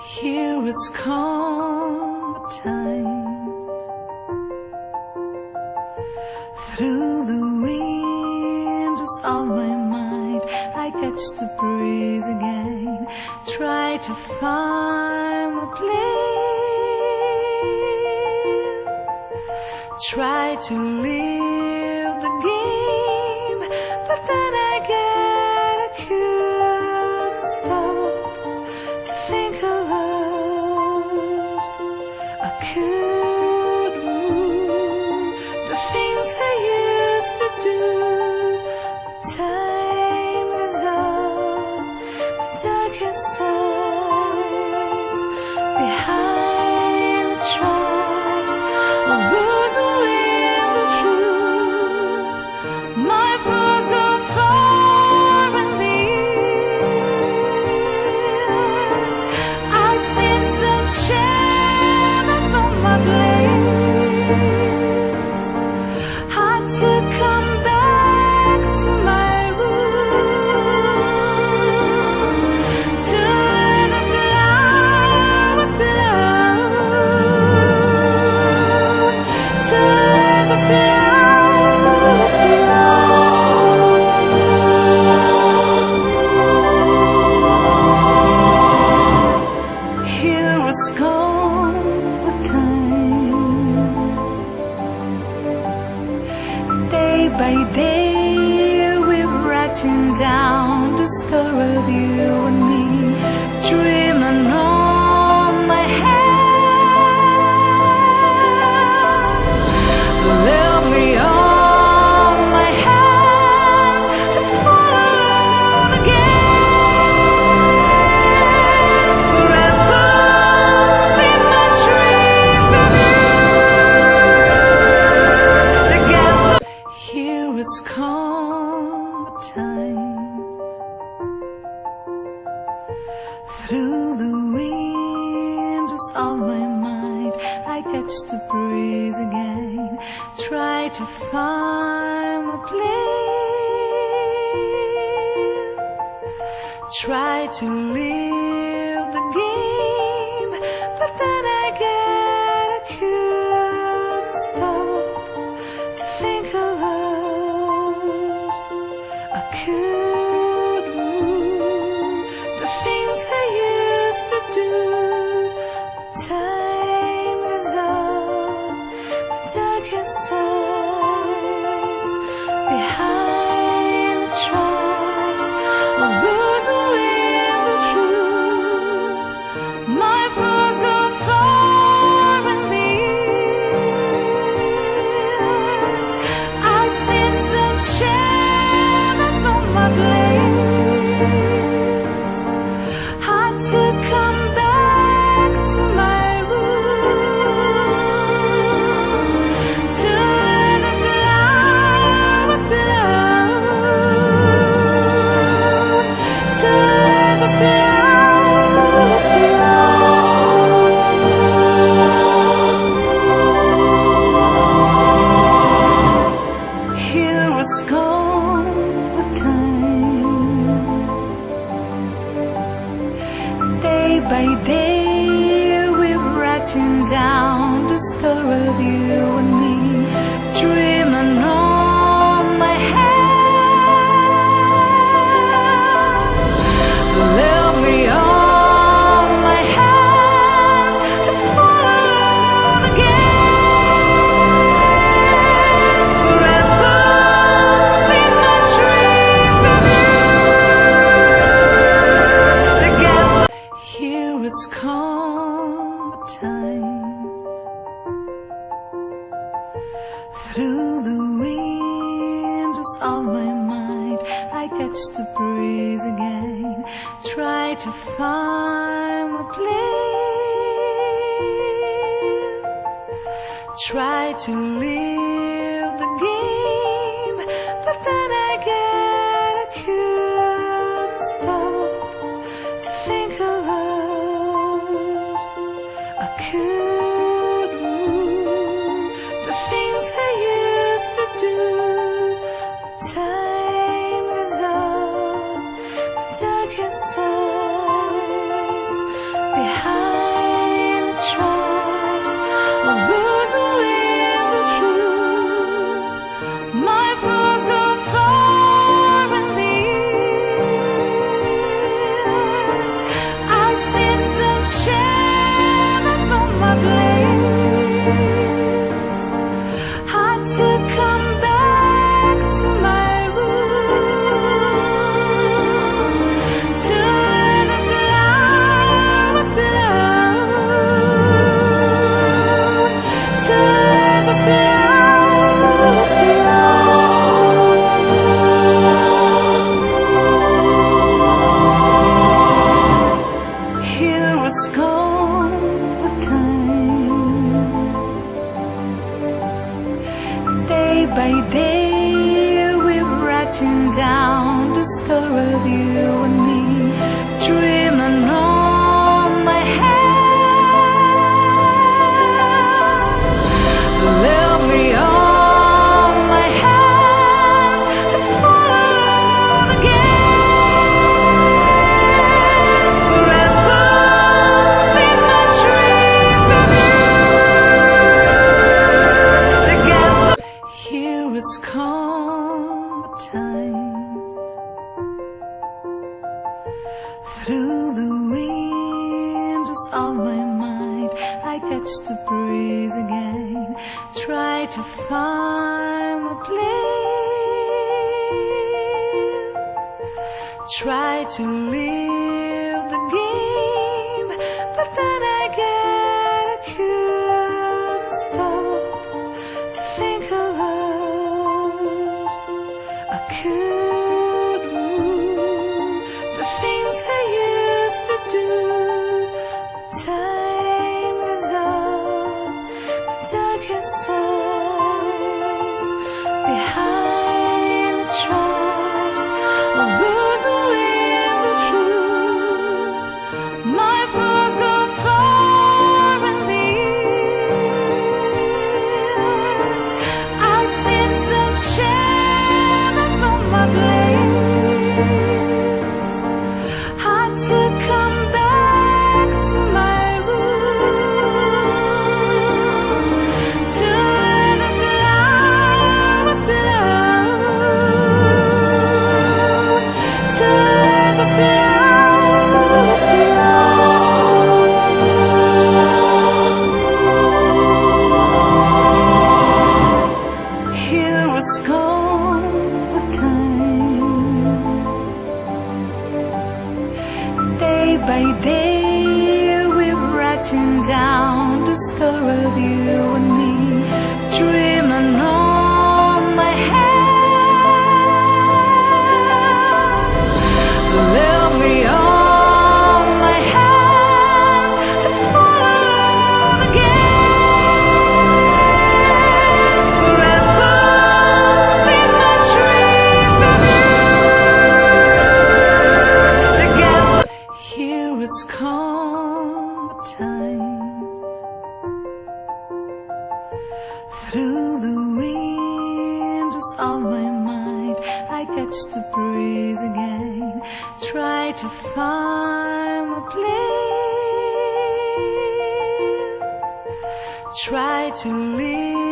Here is calm time. Through the windows of my mind, I catch the breeze again. Try to find the place. Try to live the game, but then I get a cute stop to think of us. I could move the things I used to do. Time is up, the darkest sides behind the traps. The words are with the truth. My thoughts go far and near. I see some shadows on my blades. Had to come back to my roots to let the flowers blow, to let the flowers blow. Here is gone the time. Day by day we're writing down the story of you and me, dreaming on my hand. Love me on my hand to fall again. Forever see my dreams of you together. Here is calm time. Through the windows of my mind, I catch the breeze again. Try to find the place. Try to live the game, but then I get a cute stop to think of us. I could move the things I used to do. Time is up, the darkest sides behind the traps. The words are with the truth. My thoughts go far and near. I see some shadows on my blades. Had to come back to my roots to let the flowers blow, to let the flowers blow. Here is gone the time. Day by day we're writing down the story of you and me, dreaming on my hand. Love me on my hand to fall again. Forever see my dreams of you together. Here is calm time. Through the windows of my mind, I catch the breeze again. Try to find the place. Try to live the game, but then I get a cute stop to think of us. I could move the things I used to do. Time is up, the darkest sides behind Here was gone the time. Day by day we're writing down the story of you and me, dreaming on my hand. Let me on my hand to follow again. Forever see my dreams of you together. Here is come the time. Through the windows of my mind I catch the breeze again, try to find the place, try to live the game, but then I get a curious stop to think of us. I could move the things I used to do. Time is up, the darkest sides behind the traps of those who live the truth. My thoughts go far and near. I see some shadows on my blades. Hard to come back to my roots, to let the flowers blow, to let the flowers grow. Here was gone the time. Day by day we're writing down the story of you and me, dreaming on my hand. Let me on my hand to follow again. Forever see my dreams of you together. Here is come the time. Through the windows of my mind I catch the breeze again, try to find the place, try to live